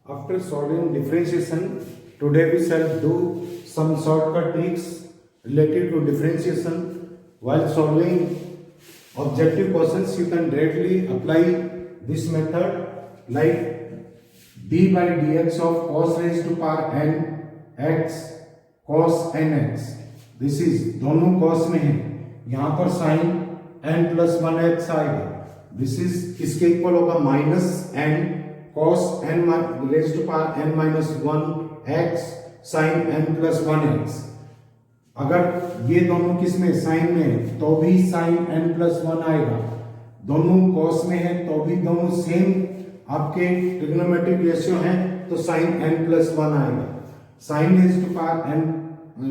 After solving differentiation, today we shall do some shortcut tricks related to differentiation. While solving objective questions, you can directly apply this method like d by dx of cos raised to power n x cos n x. This is दोनों cos में है, यहाँ पर sin n plus 1x आएगा. This is किसके equal होगा? Minus n cos n raised to power n minus 1 x sin n plus 1 x. अगर ये दोनों किस में साइन में है तो भी sin n plus 1 आएगा. दोनों cos में है तो भी दोनों सेम आपके ट्रिग्नोमेट्रिक रेशियो हैं तो sin n plus 1 आएगा. sin raised to power n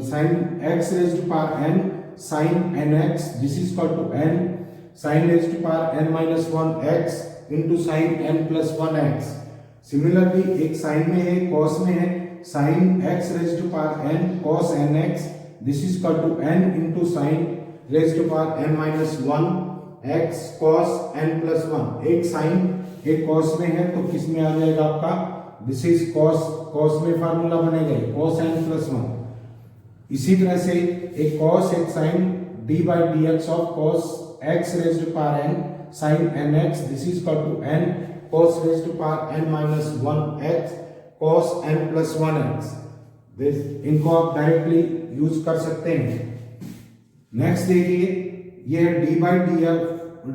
sin x raised to power n sin nx, this is equal to n sin raised to power n minus 1 x into sin n plus 1 x. Similarly एक sign में है, cos में है, sin x raised to power n cos n x, this is equal to n into sin raised to power n minus 1 x cos n plus 1. एक sin एक cos में है तो किस में आ जाएगा आपका? दिस इज cos में फार्मूला बनेगा cos n plus 1. इसी तरह से एक cos एक sin d by dx of cos x raised to power n sin nx, this is equal to n cos raised to power n minus 1 x cos n plus 1 x. this इनको आप directly use कर सकते हैं. Next देखिए, ये है d by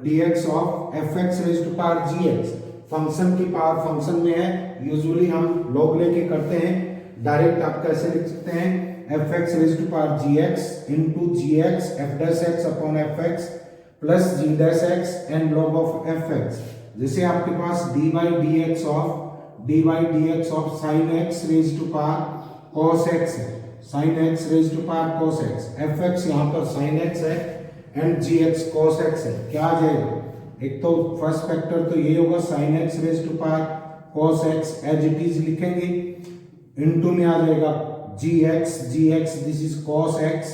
dx of fx raised to power gx. Function की power function में है, यूजुअली हम लॉग लेके करते हैं. डायरेक्ट आप कैसे लिख सकते हैं? fx raised to power gx into gx f dash x upon fx plus g dash x and log of fx. जैसे आपके पास d by dx of sin x raised to power cos x है, sin x raised to power cos x, fx यहाँ पर sin x है and gx cos x है. क्या आ जाएगा? एक तो फर्स्ट फैक्टर तो ये होगा sin x raised to power cos x as it is लिखेंगे, इनटू में आ जाएगा gx this is cos x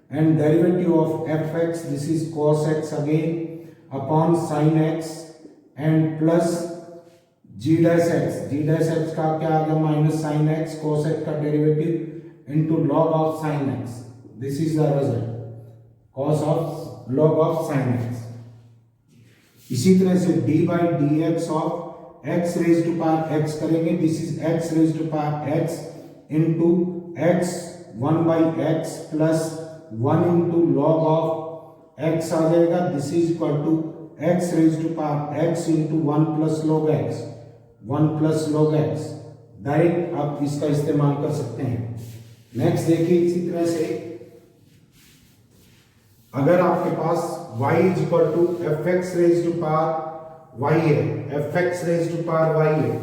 and derivative of fx this is cos x again upon sin x and plus g dash x का क्या आ गया? Minus sin x cos x का derivative into log of sin x. this is the result cos of log of sin x. इसी तरह से d by dx of x raised to power x करेंगे, this is x raised to power x into x 1 by x plus 1 into log of x आ जाएगा. This is equal to x raised to power x into 1 plus log x, 1 plus log x. Direct आप इसका इस्तेमाल कर सकते हैं. Next देखिए, इसी तरह से अगर आपके पास y is equal to fx raised to power y है, fx raised to power y है,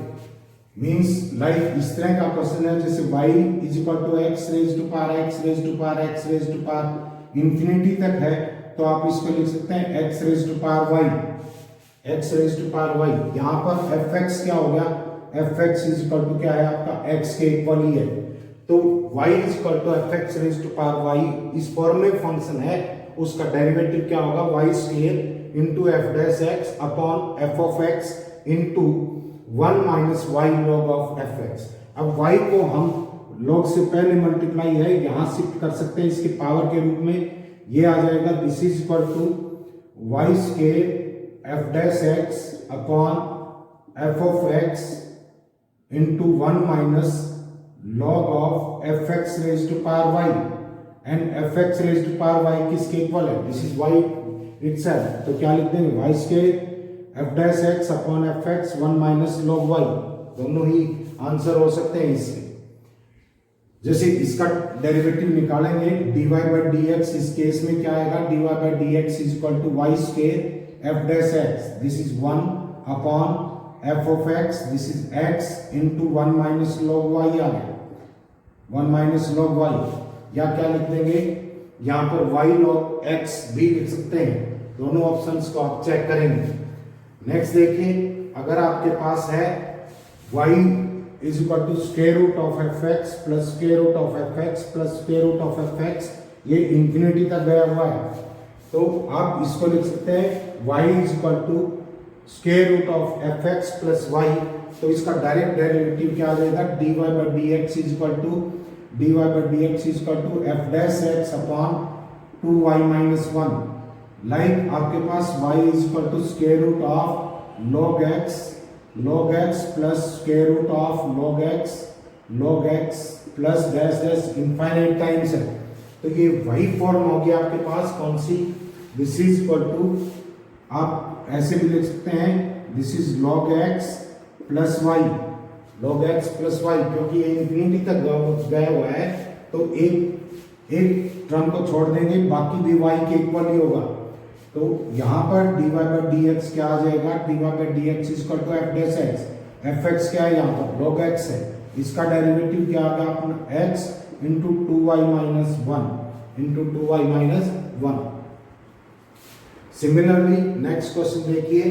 मीन्स लाइक इस तरह का क्वेश्चन है जैसे y is equal to x raise to power x raise to power x raise to power infinity तक है तो आप इसको लिख सकते हैं x raise to power y, x raise to power y. यहाँ पर fx क्या हो गया? fx इज इक्वल टू क्या है आपका? x के इक्वल ही है तो y is equal to fx raise to power y इस फॉर्म में फंक्शन है, उसका डेरिवेटिव क्या होगा? y square into f dash x upon f of x into 1 minus y log of fx. अब y को हम log से पहले मल्टीप्लाई है यहां शिफ्ट कर सकते हैं इसके पावर के रूप में. ये आ जाएगा this is equal to y square f dash x upon f of x into 1 minus log of fx raise to power y and fx raise to power y किसके इक्वल है? This is y itself. तो क्या लिख देंगे? y square f dash x upon fx 1 minus log y. दोनों ही answer हो सकते हैं इससे. जैसे इसका डेरिवेटिव निकालेंगे dy by dx, इस केस में क्या आएगा? dy by dx is equal to y square f dash x, this is 1 upon f of x, this is x into 1 minus log y आ गया, 1 माइनस log y. या क्या लिख देंगे? यहाँ पर y log x भी लिख सकते हैं. दोनों ऑप्शंस को आप चेक करेंगे. नेक्स्ट देखिए, अगर आपके पास है y is equal to square root of fx plus square root of fx plus square root of fx, ये इंफिनिटी तक गया हुआ है तो आप इसको लिख सकते हैं y is equal to square root of fx plus y. तो इसका डायरेक्ट डेरिवेटिव क्या आ जाएगा, dy by dx is equal to f dash x upon 2y minus 1। Like आपके पास y is equal to square root of log x plus square root of log x plus dash dash infinite times है। तो ये वही form हो गया आपके पास, कौन सी, दिस इज इक्वल टू, आप ऐसे भी लिख सकते हैं, this is log x plus y, क्योंकि ये इंफिनिटी तक गया हुआ है तो एक टर्म को छोड़ देंगे, बाकी भी y के इक्वल ही होगा। तो यहाँ पर dy by dx क्या आ जाएगा, dy by dx is equal to f dash x, fx क्या है यहाँ पर log x है, इसका डेरिवेटिव क्या आ गया अपना x into 2y minus 1। Similarly next question देखिए,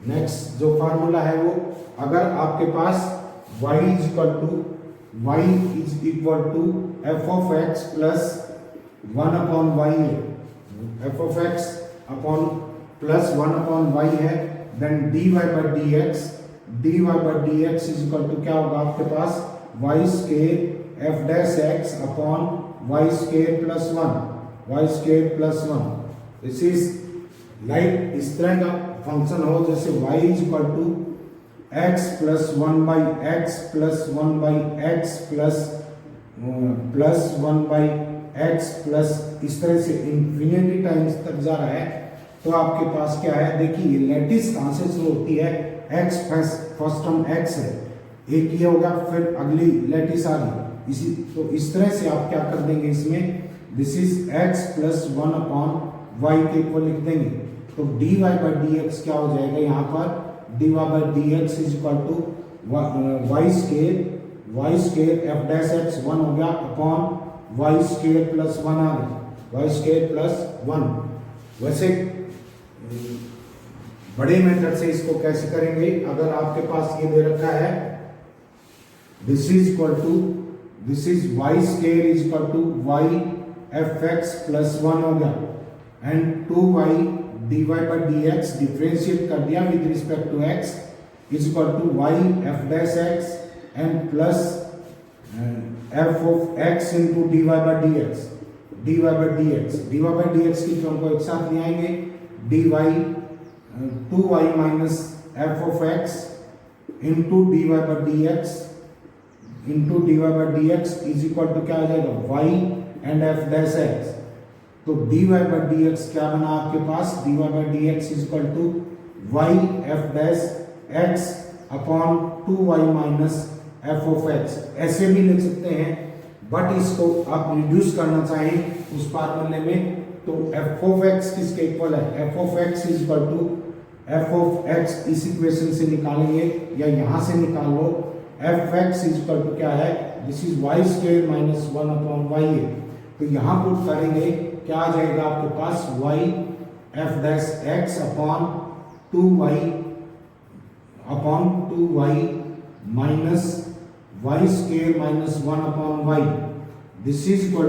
नेक्स्ट जो फार्मूला है वो, अगर आपके पास y is equal to F of X plus 1 upon Y है, F of x upon plus 1 upon Y है, then dy by dx is equal to क्या होगा आपके पास, y square F dash x upon y square plus 1। This is like इस तरह का function हो जैसे y is equal to x plus 1 by x plus 1 by x plus 1 by x plus, इस तरह से इंफिनिटी टाइम्स तक जा रहा है। तो आपके पास क्या है, देखिए लैटिस कहाँ से शुरू होती है, x फर्स्ट टर्म x है, एक ये होगा, फिर अगली लैटिस आ गई इसी, तो इस तरह से आप क्या कर देंगे इसमें, this is x plus 1 upon y के इक्वल लिख देंगे। तो dy by dx क्या हो जाएगा यहाँ पर, dy by dx is equal to y square F dash x 1 हो गया अपॉन y स्क्वायर प्लस 1 आ गया, y स्क्वायर प्लस 1। वैसे बड़े मेथड से इसको कैसे करेंगे, अगर आपके पास ये दे रखा है, this is y square is equal to y f x plus 1 हो गया, and 2y dy by dx differentiate कर दिया with respect to x is equal to y f dash x and plus f of x into dy by dx की term को एक साथ ले आएंगे, dy 2y minus f of x into dy by dx is equal to क्या आ जाएगा, y and f dash x। तो dy by dx क्या बना आपके पास, dy by dx is equal to y f dash x upon 2y minus f of x, ऐसे भी लिख सकते हैं, बट इसको आप रिड्यूस करना चाहें उस फार्मूले में तो f ऑफ x किसके इक्वल है, f of x is equal to f of x इस इक्वेशन से निकालेंगे या यहां से निकाल लो, f x is equal to क्या है, this is y square minus 1 upon y है। तो यहां पुट करेंगे क्या आ जाएगा आपके पास, y f dash x upon 2y minus y square minus 1 upon y, this is equal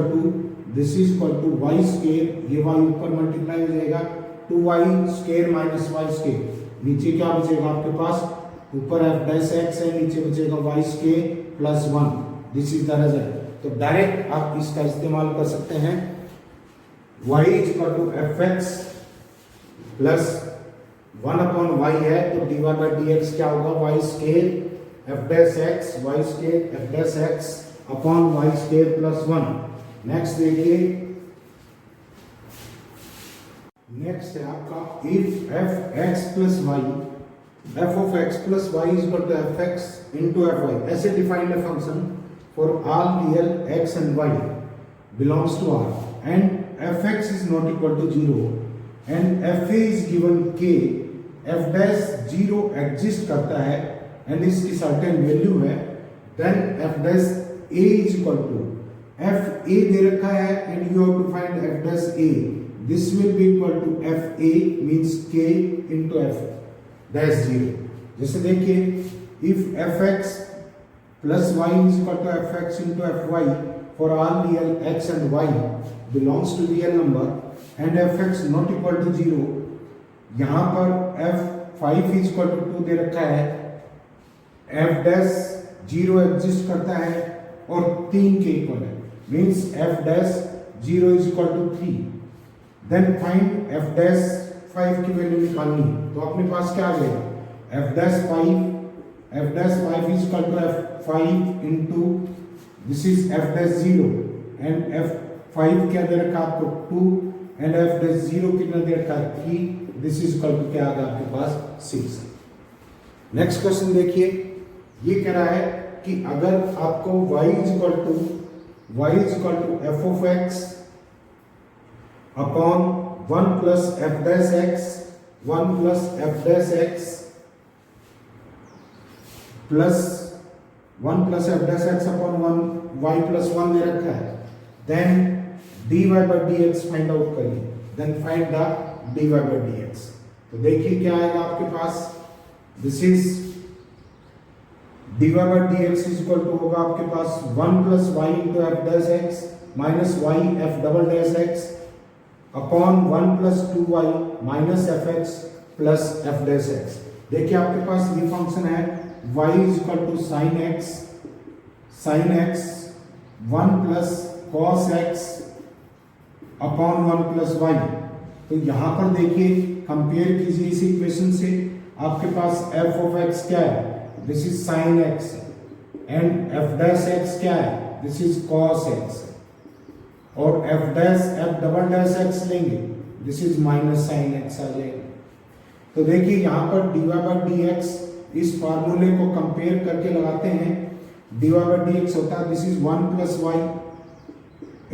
to y square, ये y ऊपर मल्टीप्लाई हो जाएगा, 2y square minus y square, नीचे क्या बचेगा आपके पास, ऊपर f डैश x है, नीचे बचेगा y square plus 1, this is the result. तो डायरेक्ट आप इसका इस्तेमाल कर सकते हैं, y is equal to f x plus 1 upon y है, तो dy by dx क्या होगा, y square F dash x upon y square plus 1। Next देखिए, नेक्स्ट है आपका if f x plus y, f of x plus y is equal to f x into f y, ऐसे defined है function for all real x and y belongs to R and f(x) is not equal to 0 and f(a) is given k, f dash 0 exist करता है and इसकी certain value है, then f dash a is equal to f a दे रखा है and you have to find f dash a, this will be equal to f a means k into f dash 0। जैसे देखिए if f x plus y is equal to f x into f y for all real x and y belongs to real number and f x not equal to 0, यहाँ पर f 5 is equal to 2 दे रखा है F dash 0 exist करता है और 3 के equal है, means f dash 0 is equal to 3। Then find f dash 5 की वैल्यू निकालनी, तो अपने पास क्या आ जाएगा, f dash 5 is equal to f 5 into this is f dash 0 and f 5 क्या दे रखा आपको 2 एंड एफ डैश 0 कितना दे रखा 3, दिस इज इक्वल टू क्या आ गया आपके पास 6। नेक्स्ट क्वेश्चन देखिए, ये कह रहा है कि अगर आपको y is equal to F of x upon 1 plus f dash x, 1 plus f dash x plus 1 plus f dash x upon 1 y plus 1 दे रखा है, then dy by dx find out करिए, then find the dy by dx। तो देखिए क्या आएगा आपके पास, this is dy by dx is equal to होगा आपके पास 1 plus y into f dash x minus y f double dash x upon 1 plus 2y minus f x plus f dash x. देखिए आपके पास ये फंक्शन है y is equal to sine x 1 plus cos x upon 1 plus y। तो यहां पर देखिए compare कीजिए इस इक्वेशन से, आपके पास f ऑफ x क्या है, this is sine x and f dash x क्या है, दिस इज कॉस x, और f डबल डैश x लेंगे, this is minus sine x आ जाएगा। तो देखिए यहां पर dy by dx इस फार्मूले को कंपेयर करके लगाते हैं, dy by dx होता है this is 1 plus y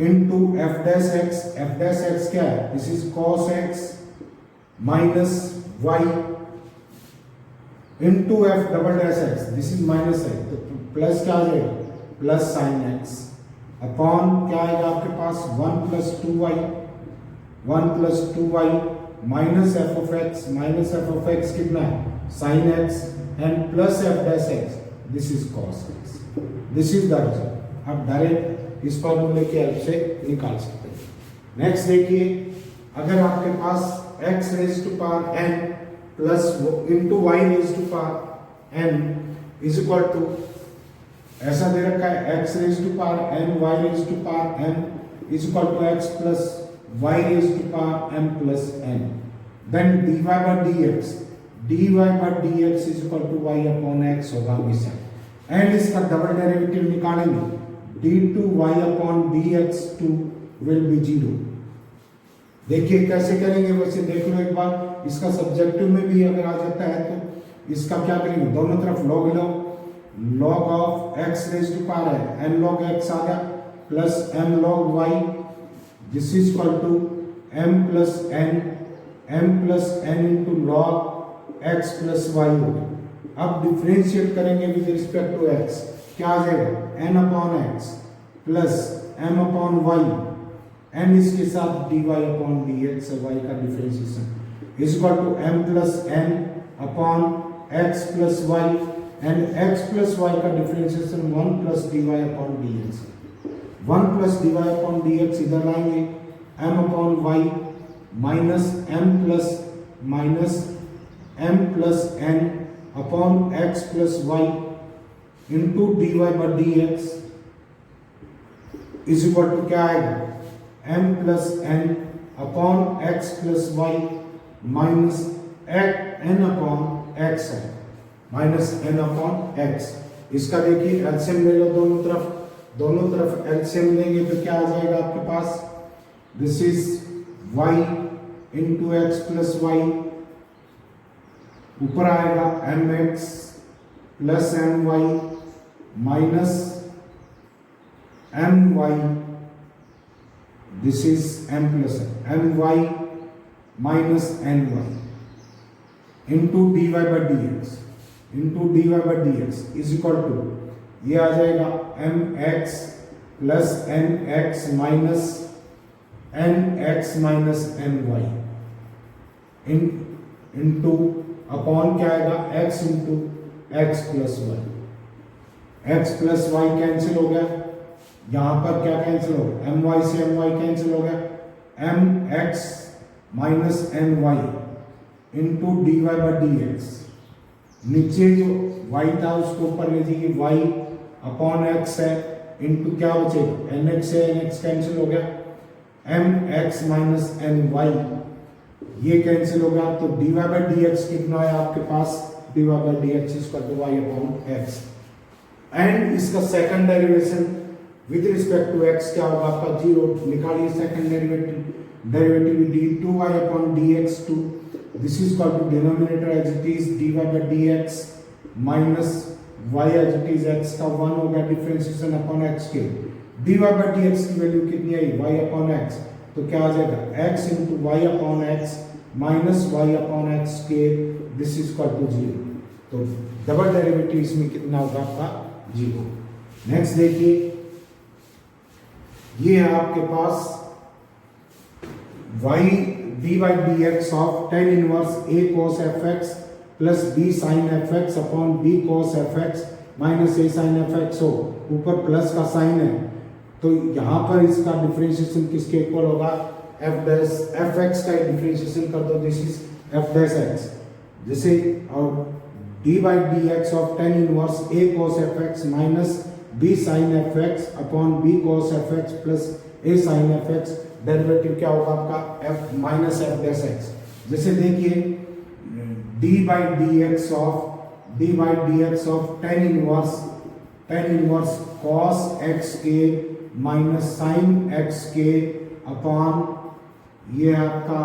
into f dash x क्या है, this is cos x minus y into f double dash x, this is minus x, तो प्लस क्या आ जाएगा, प्लस साइन एक्स अपॉन क्या आएगा आपके पास 1 plus 2y minus F of x कितना है, sine x and plus f dash x, this is cos x, this is the result. आप डायरेक्ट इस फॉर्मूले की हेल्प से निकाल सकते हैं। नेक्स्ट देखिए, अगर आपके पास x raise to power n plus into y raise to power n is equal to, ऐसा दे रखा है x raise to power n y raise to power n is equal to x plus y raise to power m plus n, then dy by dx is equal to y upon x होगा हमेशा, and इसका double derivative निकालेंगे, d2y upon dx2 will be 0। देखिए कैसे करेंगे, वैसे देख लो एक बार, इसका सब्जेक्टिव में भी अगर आ जाता है तो इसका क्या करेंगे, दोनों तरफ लॉग लो, log of x raise to power है n log x आ गया plus m log y, this is equal to m plus n into log x plus y होगा। अब डिफरेंशिएट करेंगे विद रिस्पेक्ट टू x, क्या आ जाएगा, n upon x plus m upon y and इसके साथ dy अपॉन dx, y का differentiation is equal to m plus n upon x plus y and x plus y का differentiation 1 plus dy upon dx, 1 plus dy upon dx इधर लाएंगे, m upon y minus m plus n upon x plus y into dy by dx is equal to क्या आएगा, m plus n upon x plus y minus n upon x है, minus n upon x। इसका देखिए LCM ले लो दोनों तरफ LCM लेंगे तो क्या आ जाएगा आपके पास, this is y into x plus y, ऊपर आएगा mx plus my minus my, this is m plus my minus ny into dy by dx is equal to, ये आ जाएगा mx plus nx minus nx minus ny into upon क्या आएगा, x into x plus y, x plus y cancel हो गया, यहां पर क्या कैंसिल हो गया, एम वाई से एम वाई कैंसिल हो गया, m x minus n y into d y by d x, नीचे जो y था उसको ऊपर ले जाइए, y अपॉन x है इनटू क्या बचेगा nx से nx कैंसिल हो गया, mx माइनस my ये कैंसिल हो गया, तो dy बाई dx कितना है आपके पास, dy by dx is equal to y upon x। And इसका second derivation with respect to x क्या होगा आपका 0, निकालिए second derivative d2y upon dx2, this is equal to denominator as it is dy by dx minus y as it is x का 1 हो गया differentiation upon x के, dy by dx की value कितनी आई y अपॉन x, तो क्या आ जाएगा x into y upon x minus y upon x के, दिस इज इक्वल टू 0, तो डबल डेरिवेटिव इसमें कितना होगा आपका 0। नेक्स्ट देखिए, ये है आपके पास y dy by d x of tan inverse a cos f x plus b sin F x upon b cos f x minus a sin F x हो, ऊपर प्लस का साइन है, तो यहां पर इसका डिफरेंशिएशन किसके इक्वल होगा, एफ डैश एफ एक्स का डिफरेंशिएशन कर दो, this is f dash x, जैसे और d by d x of tan inverse a cos f x minus b sine f x upon b cos f x plus a sine f x, derivative क्या होगा आपका f minus f dash x. जैसे देखिए d by d x of tan inverse cos x के minus sine x के upon ये आपका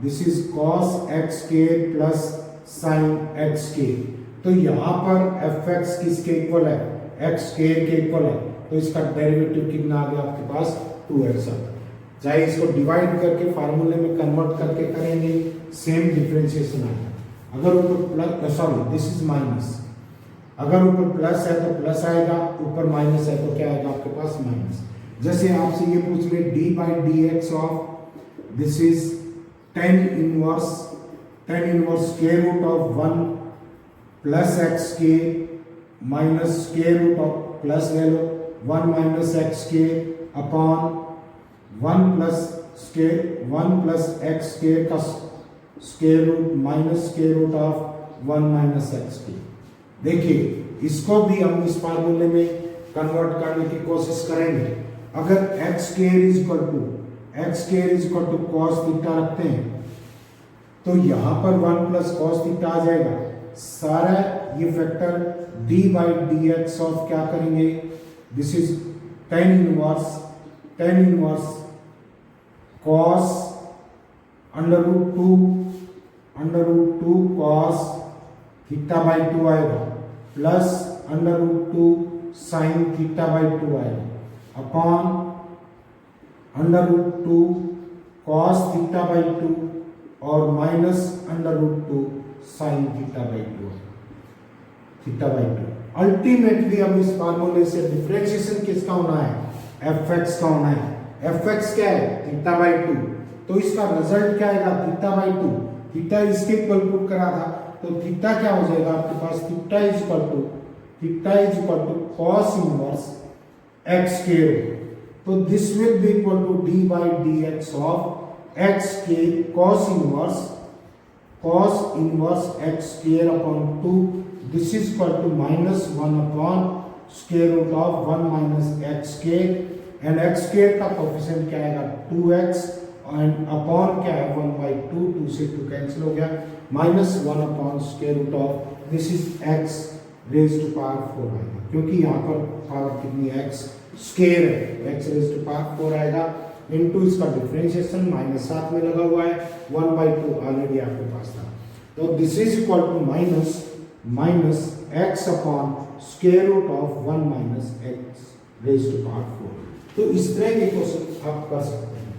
this is cos x के प्लस साइन एक्स के, तो यहां पर एफ एक्स किसके इक्वल है, एक्स के इक्वल है, तो इसका डेरिवेटिव कितना आ गया आपके पास 2x आता है। चाहे इसको डिवाइड करके फार्मूले में कन्वर्ट करके करेंगे सेम डिफरेंशिएशन आएगा। अगर ऊपर plus sorry this is minus, अगर ऊपर प्लस है तो प्लस आएगा, ऊपर माइनस है तो क्या आएगा आपके पास माइनस। जैसे आपसे ये पूछ रहे d by d x of this is tan inverse square root of 1 plus x के minus square root of plus ले लो 1 माइनस एक्स के अपॉन 1 प्लस एक्स के का square root minus square root of 1 minus x के। देखिए इसको भी हम इस फार्मूले में कन्वर्ट करने की कोशिश करेंगे। अगर x square is equal to cos theta रखते हैं तो यहां पर 1 प्लस कॉस थीटा आ जाएगा, सारा ये factor d by d x of क्या करेंगे, this is tan inverse cos under root two cos theta by 2 आएगा plus under root 2 sine theta by 2 आएगा upon under root 2 cos theta by 2 और minus under root 2 sine theta by 2। Ultimately अब इस फार्मूले से differentiation किसका होना है, एफ एक्स का होना है। एफ एक्स क्या है, थीटा बाई 2, तो इसका रिजल्ट क्या आएगा, थीटा बाई 2। थीटा इसके इक्वल पुट करा था तो थीटा क्या हो जाएगा आपके पास, theta is equal to cos inverse x square, तो this will be equal to d by d x of x के cos inverse x square upon 2, this is equal to minus 1 upon square root of 1 minus x के, and x square का coefficient क्या आएगा 2x and upon क्या है 1 by 2 से 2 cancel हो गया, minus 1 upon square root of this is x raise to power 4 आएगा, क्योंकि यहाँ पर पावर कितनी x स्क्वायर है, x रेज टू पावर 4 आएगा इनटू इसका डिफरेंशिएशन माइनस साथ में लगा हुआ है 1 बाई 2 ऑलरेडी आपके पास था, तो this is equal to minus x upon square root of 1 minus x raise to power 4। तो इस तरह के क्वेश्चन आप कर सकते हैं।